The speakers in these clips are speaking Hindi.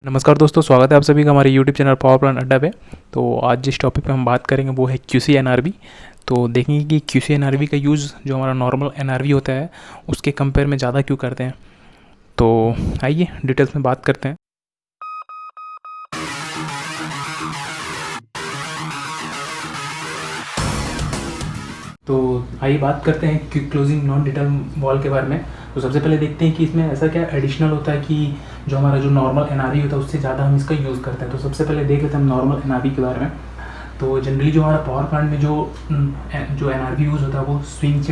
नमस्कार दोस्तों, स्वागत है आप सभी का हमारे यूट्यूब चैनल पावर प्लांट अड्डा पे। तो आज जिस टॉपिक पे हम बात करेंगे वो है क्यूसी एनआरबी। तो देखेंगे कि क्यूसी एनआरबी का यूज़ जो हमारा नॉर्मल एनआरबी होता है उसके कंपेयर में ज़्यादा क्यों करते हैं। तो आइए डिटेल्स में बात करते हैं। तो आइए बात करते हैं क्लोजिंग नॉन डिटेल वॉल के बारे में। तो सबसे पहले देखते हैं कि इसमें ऐसा क्या एडिशनल होता है कि जो हमारा जो नॉर्मल एनआरबी होता है उससे ज़्यादा हम इसका यूज़ करते हैं। तो सबसे पहले देख लेते हैं हम नॉर्मल एनआरबी के बारे में। तो जनरली जो हमारा पावर प्लांट में जो एनआरबी यूज़ होता है वो swing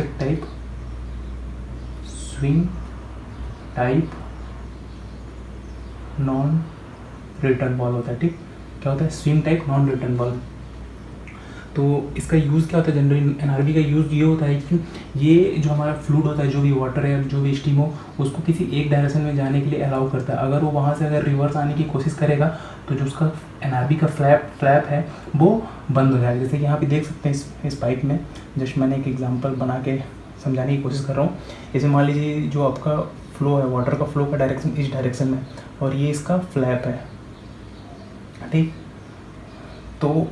type non return ball होता है। ठीक, क्या होता है? Swing type non return ball. तो इसका यूज़ क्या होता है? जनरली एनआरबी का यूज़ ये होता है कि ये जो हमारा फ्लूइड होता है, जो भी वाटर है, जो भी स्टीम हो, उसको किसी एक डायरेक्शन में जाने के लिए अलाउ करता है। अगर वो वहाँ से अगर रिवर्स आने की कोशिश करेगा तो जो उसका एनआरबी का फ्लैप है वो बंद हो जाएगा। जैसे कि यहाँ पे देख सकते हैं इस पाइप में, जस्ट मैंने एक एग्जाम्पल बना के समझाने की कोशिश कर रहा हूँ। जैसे मान लीजिए जो आपका फ्लो है, वाटर का फ्लो का डायरेक्शन इस डायरेक्शन में, और ये इसका फ्लैप है, ठीक। तो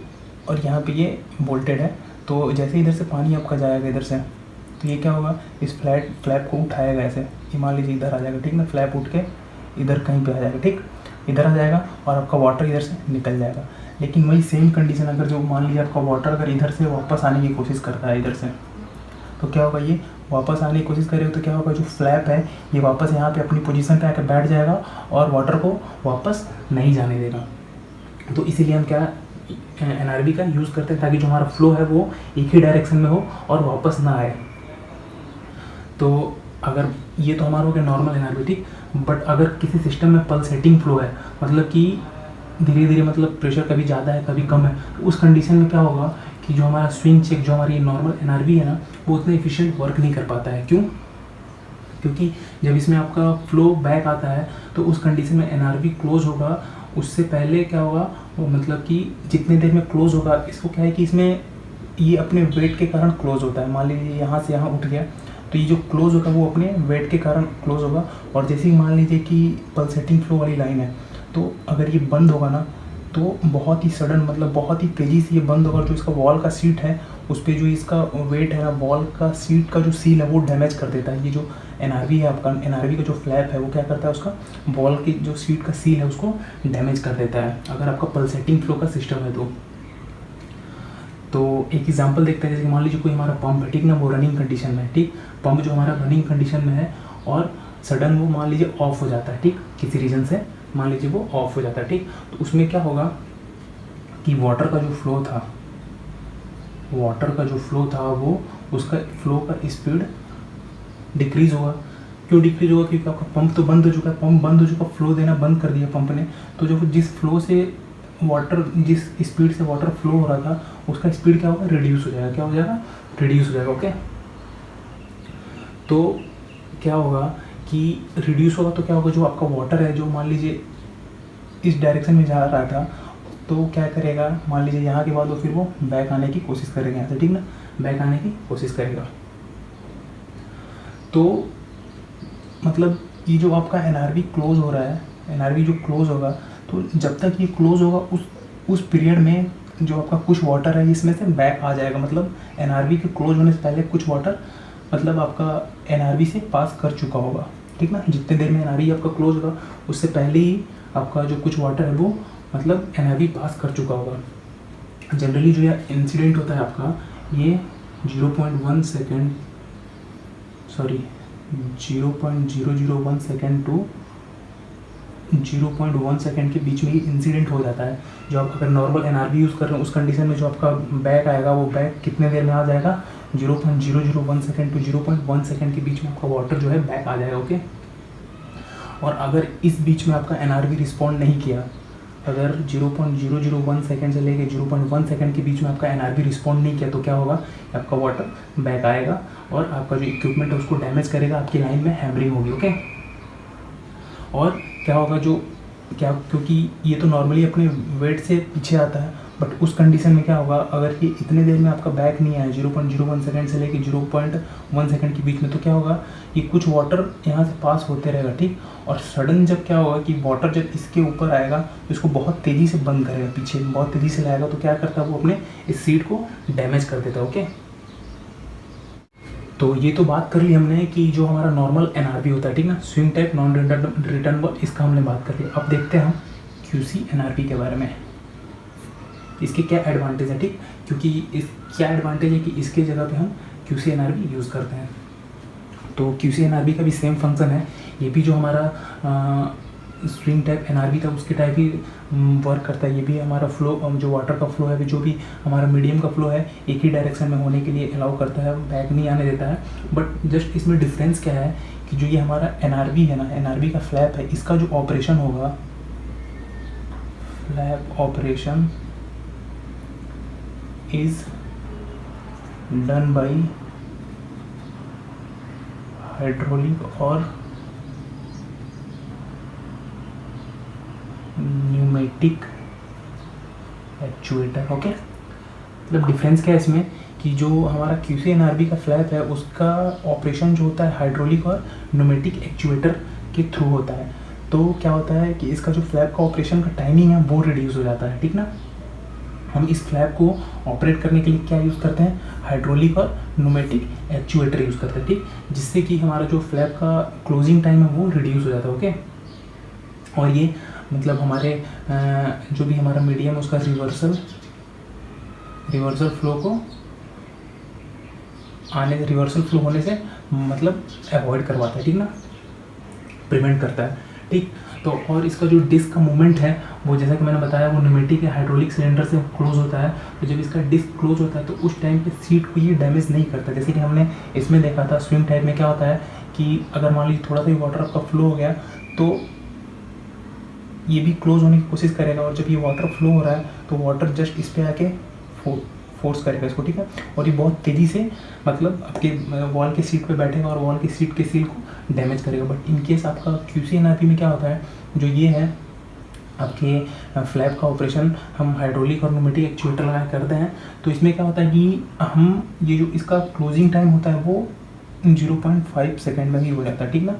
और यहाँ पे ये बोल्टेड है। तो जैसे इधर से पानी आपका जाएगा इधर से, तो ये क्या होगा? इस फ्लैप को उठाएगा ऐसे, ये मान लीजिए इधर आ जाएगा, ठीक ना। फ्लैप उठ के इधर कहीं पे आ जाएगा, ठीक, इधर आ जाएगा और आपका वाटर इधर से निकल जाएगा। लेकिन वही सेम कंडीशन अगर जो मान लीजिए आपका वाटर अगर इधर से वापस आने की कोशिश करता है इधर से, तो क्या होगा? ये वापस आने की कोशिश करेगा तो क्या होगा? जो फ्लैप है ये वापस यहाँ पे अपनी पोजीशन पे आकर बैठ जाएगा और वाटर को वापस नहीं जाने देगा। तो इसीलिए हम क्या एनआरबी का यूज़ करते हैं, ताकि जो हमारा फ्लो है वो एक ही डायरेक्शन में हो और वापस ना आए। तो अगर ये तो हमारा हो गया नॉर्मल एनआरबी, ठीक। बट अगर किसी सिस्टम में पल्सेटिंग फ्लो है, मतलब कि धीरे धीरे, मतलब प्रेशर कभी ज़्यादा है कभी कम है, तो उस कंडीशन में क्या होगा कि जो हमारा स्विंग चेक, जो हमारी नॉर्मल एनआरबी है ना, वो उतना एफिशिएंट वर्क नहीं कर पाता है। क्यों? क्योंकि जब इसमें आपका फ्लो बैक आता है तो उस कंडीशन में एनआरबी क्लोज होगा। उससे पहले क्या होगा, वो मतलब कि जितने देर में क्लोज होगा, इसको क्या है कि इसमें ये अपने वेट के कारण क्लोज होता है। मान लीजिए यहाँ से यहाँ उठ गया, तो ये जो क्लोज होगा वो अपने वेट के कारण क्लोज होगा। और जैसे ही मान लीजिए कि पल्सेटिंग फ्लो वाली लाइन है, तो अगर ये बंद होगा ना, तो बहुत ही सडन, मतलब बहुत ही तेज़ी से ये बंद होगा। जो इसका वॉल का सीट है उस पर जो इसका वेट है ना, वॉल का सीट का जो सील है वो डैमेज कर देता है। ये जो एनआरबी है आपका, एनआरबी का जो फ्लैप है वो क्या करता है? उसका वॉल की जो सीट का सील है उसको डैमेज कर देता है, अगर आपका पल्सेटिंग फ्लो का सिस्टम है तो एक एग्जांपल देखते हैं। जैसे मान लीजिए कोई हमारा पंप है, ठीक ना, वो रनिंग कंडीशन में है, ठीक। पंप जो हमारा रनिंग कंडीशन में है और सडन वो मान लीजिए ऑफ हो जाता है, ठीक, किसी रीज़न से मान लीजिए वो ऑफ हो जाता है, ठीक। तो उसमें क्या होगा कि वाटर का जो फ्लो था वो उसका फ्लो का स्पीड डिक्रीज़ होगा। क्यों डिक्रीज होगा? क्योंकि आपका पंप तो बंद हो चुका है, पंप बंद हो चुका, फ्लो देना बंद कर दिया पंप ने। तो जो जिस फ्लो से वाटर, जिस स्पीड से वाटर फ्लो हो रहा था, उसका स्पीड क्या होगा? रिड्यूस हो जाएगा। क्या हो जाएगा? रिड्यूस हो जाएगा। ओके, तो क्या होगा कि रिड्यूस होगा तो क्या होगा? जो आपका वाटर है, जो मान लीजिए इस डायरेक्शन में जा रहा था, तो क्या करेगा? मान लीजिए यहाँ के बाद वो फिर वो बैक आने की कोशिश करेगा यहाँ से, ठीक ना, बैक आने की कोशिश करेगा। तो मतलब ये जो आपका एनआरबी क्लोज हो रहा है, एनआरबी जो क्लोज होगा, तो जब तक ये क्लोज होगा उस पीरियड में जो आपका कुछ वाटर है इसमें से बैक आ जाएगा। मतलब एनआरबी के क्लोज होने से पहले कुछ वाटर, मतलब आपका एनआरबी से पास कर चुका होगा, ठीक ना। जितने देर में एनआरबी आपका क्लोज होगा उससे पहले ही आपका जो कुछ वाटर है वो मतलब एनआरबी पास कर चुका होगा। जनरली जो यह इंसिडेंट होता है आपका, ये 0.1 second, sorry 0.001 second to 0.1 second के बीच में ही इंसिडेंट हो जाता है। जो आप अगर नॉर्मल एनआरबी यूज़ कर रहे हैं उस कंडीशन में जो आपका बैक आएगा, वो बैक कितने देर में आ जाएगा? 0.001 सेकेंड टू 0.1 सेकेंड के बीच में आपका वाटर जो है बैक आ जाएगा। ओके, और अगर इस बीच में आपका एनआरबी रिस्पॉन्ड नहीं किया, अगर 0.001 सेकेंड से लेके 0.1 सेकेंड के बीच में आपका एनआरबी रिस्पॉन्ड नहीं किया, तो क्या होगा? आपका वाटर बैक आएगा और आपका जो इक्विपमेंट है उसको डैमेज करेगा, आपकी लाइन में हैमरिंग होगी। ओके, और क्या होगा? जो क्या, क्योंकि ये तो नॉर्मली अपने वेट से पीछे आता है, बट उस कंडीशन में क्या होगा, अगर ये इतने देर में आपका बैक नहीं आया 0.01 सेकंड से लेके 0.1 सेकंड के बीच में, तो क्या होगा, ये कुछ वाटर यहाँ से पास होते रहेगा, ठीक। और सडन जब क्या होगा कि वाटर जब इसके ऊपर आएगा तो इसको बहुत तेज़ी से बंद करेगा, पीछे बहुत तेज़ी से लाएगा, तो क्या करता है वो अपने इस सीट को डैमेज कर देता है। ओके, तो ये तो बात कर ली हमने कि जो हमारा नॉर्मल एनआरबी होता है, ठीक ना, swing type non return ball, इसका हमने बात कर लिया। अब देखते हैं हम क्यूसी एनआरबी के बारे में, इसके क्या एडवांटेज है, ठीक। क्योंकि इस क्या एडवांटेज है कि इसके जगह पे हम क्यूसी एनआरबी यूज़ करते हैं। तो क्यूसी एनआरबी का भी सेम फंक्शन है, ये भी जो हमारा स्विंग टाइप एनआरबी था उसके टाइप ही वर्क करता है। ये भी हमारा फ्लो, जो वाटर का फ्लो है, जो भी हमारा मीडियम का फ्लो है, एक ही डायरेक्शन में होने के लिए अलाउ करता है, बैक नहीं आने देता है। बट जस्ट इसमें डिफरेंस क्या है कि जो ये हमारा एनआरबी है ना, एनआरबी का फ्लैप है, इसका जो ऑपरेशन होगा, flap operation is done by hydraulic और न्यूमेटिक एक्चुएटर। ओके, मतलब डिफरेंस क्या है इसमें कि जो हमारा क्यूसी एनआरबी का फ्लैप है उसका ऑपरेशन जो होता है हाइड्रोलिक और न्यूमेटिक एक्चुएटर के थ्रू होता है। तो क्या होता है कि इसका जो फ्लैप का ऑपरेशन का टाइमिंग है वो रिड्यूस हो जाता है, ठीक ना। हम इस फ्लैप को ऑपरेट करने के लिए क्या यूज़ करते हैं, हाइड्रोलिक और न्यूमेटिक एक्चुएटर यूज़ करते हैं, ठीक, जिससे कि हमारा जो फ्लैप का क्लोजिंग टाइम है वो रिड्यूस हो जाता है। ओके, और ये मतलब हमारे जो भी हमारा मीडियम है उसका रिवर्सल फ्लो को रिवर्सल फ्लो होने से मतलब अवॉइड करवाता है, ठीक ना, प्रिवेंट करता है, ठीक। तो और इसका जो डिस्क का मूवमेंट है वो जैसा कि मैंने बताया वो न्यूमेटिक या हाइड्रोलिक सिलेंडर से क्लोज होता है। तो जब इसका डिस्क क्लोज होता है तो उस टाइम पे सीट को ये डैमेज नहीं करता। जैसे कि हमने इसमें देखा था स्विंग टाइप में क्या होता है कि अगर मान लीजिए थोड़ा सा भी वाटर आपका फ्लो हो गया तो ये भी क्लोज होने की कोशिश करेगा, और जब ये वाटर फ्लो हो रहा है तो वाटर जस्ट इस पर आके फोर्स करेगा इसको, ठीक है, और ये बहुत तेज़ी से मतलब आपके वॉल के सीट पे बैठेगा और वॉल की सीट के सील को डैमेज करेगा। बट इन केस आपका क्यूसी एनआरबी में क्या होता है, जो ये है आपके फ्लैप का ऑपरेशन हम हाइड्रोलिक और न्यूमेटिक एक्चुएटर लगा करते हैं, तो इसमें क्या होता है कि हम ये जो इसका क्लोजिंग टाइम होता है वो 0.5 सेकेंड में ही हो जाता है, ठीक ना।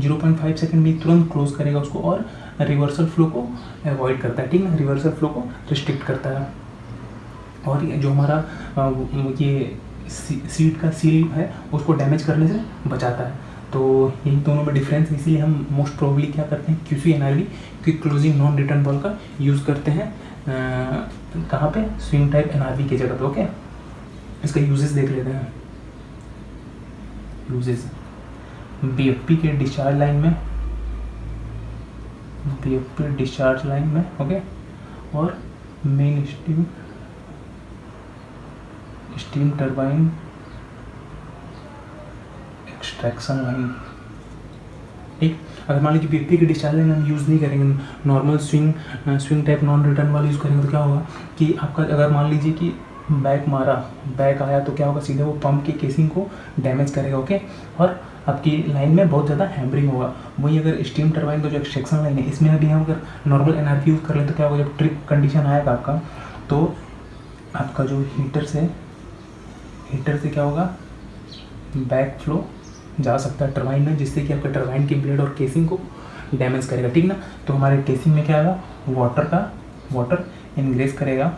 0.5 सेकेंड में तुरंत क्लोज करेगा उसको और रिवर्सल फ्लो को अवॉइड करता है, ठीक ना, रिवर्सल फ्लो को रिस्ट्रिक्ट करता है। और जो हमारा ये सीट का सील है उसको डैमेज करने से बचाता है। तो यही दोनों में डिफरेंस, इसीलिए हम मोस्ट प्रोबेबली क्या करते हैं क्यूसी एनआरबी की क्लोजिंग नॉन रिटर्न बॉल का यूज़ करते हैं कहाँ पे, स्विंग टाइप एनआरबी की जगह पे। ओके, इसका यूजेस देख लेते हैं। यूजेस बीएफपी के डिस्चार्ज लाइन में, बीएफपी डिस्चार्ज लाइन में, ओके, और main steam turbine extraction line, ठीक। अगर मान लीजिए बीएफपी की डिस्चार्ज लाइन हम यूज़ नहीं करेंगे, normal swing type non return वाला यूज़ करेंगे, तो क्या होगा कि आपका अगर मान लीजिए कि बैक आया तो क्या होगा, सीधे वो पंप की केसिंग को डैमेज करेगा, ओके, और आपकी लाइन में बहुत ज़्यादा हैमरिंग होगा। वही अगर स्टीम टरबाइन का जो एक्सट्रैक्शन लाइन है इसमें अभी हम अगर नॉर्मल एनआरबी यूज़ कर लें तो क्या होगा, जब ट्रिप कंडीशन आएगा आपका तो आपका जो हीटर से क्या होगा, बैक फ्लो जा सकता है टरबाइन में, जिससे कि आपका टरबाइन की ब्लेड और केसिंग को डैमेज करेगा, ठीक ना। तो हमारे केसिंग में क्या आएगा, वाटर इनग्रेस करेगा,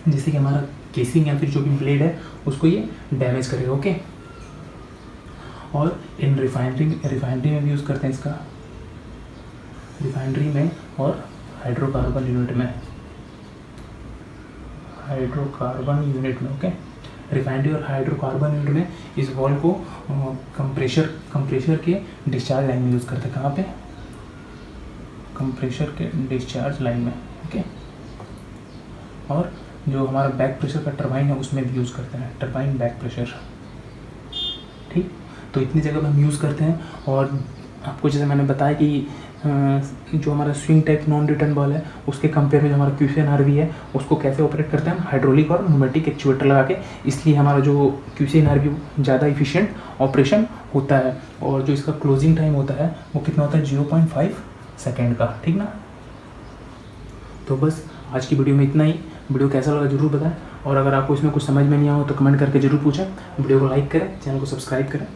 जिससे कि हमारा केसिंग या फिर जो भी ब्लेड है उसको ये डैमेज करेगा, ओके। और इन रिफाइनरी में भी यूज़ करते हैं इसका, रिफाइनरी में और हाइड्रोकार्बन यूनिट में, ओके। रिफाइनरी और हाइड्रोकार्बन यूनिट में इस वॉल्व को कंप्रेशर के डिस्चार्ज लाइन में यूज़ करते हैं। कहाँ पे, कंप्रेशर के डिस्चार्ज लाइन में, ओके। और जो हमारा बैक प्रेशर का टरबाइन है उसमें भी यूज़ करते हैं, टरबाइन बैक प्रेशर, ठीक। तो इतनी जगह पर हम यूज़ करते हैं। और आपको जैसे मैंने बताया कि जो हमारा swing type non return ball है उसके कंपेयर में जो हमारा क्यूसी एनआरबी है उसको कैसे ऑपरेट करते हैं हम, हाइड्रोलिक और न्यूमेटिक एक्चुएटर लगा के, इसलिए हमारा जो क्यूसी एनआरबी ज़्यादा इफिशिएंट ऑपरेशन होता है। और जो इसका क्लोजिंग टाइम होता है वो कितना होता है, 0.5 सेकेंड का, ठीक ना। तो बस आज की वीडियो में इतना ही। वीडियो कैसा लगा जरूर बताएं, और अगर आपको इसमें कुछ समझ में नहीं आया हो तो कमेंट करके जरूर पूछें। वीडियो को लाइक करें, चैनल को सब्सक्राइब करें।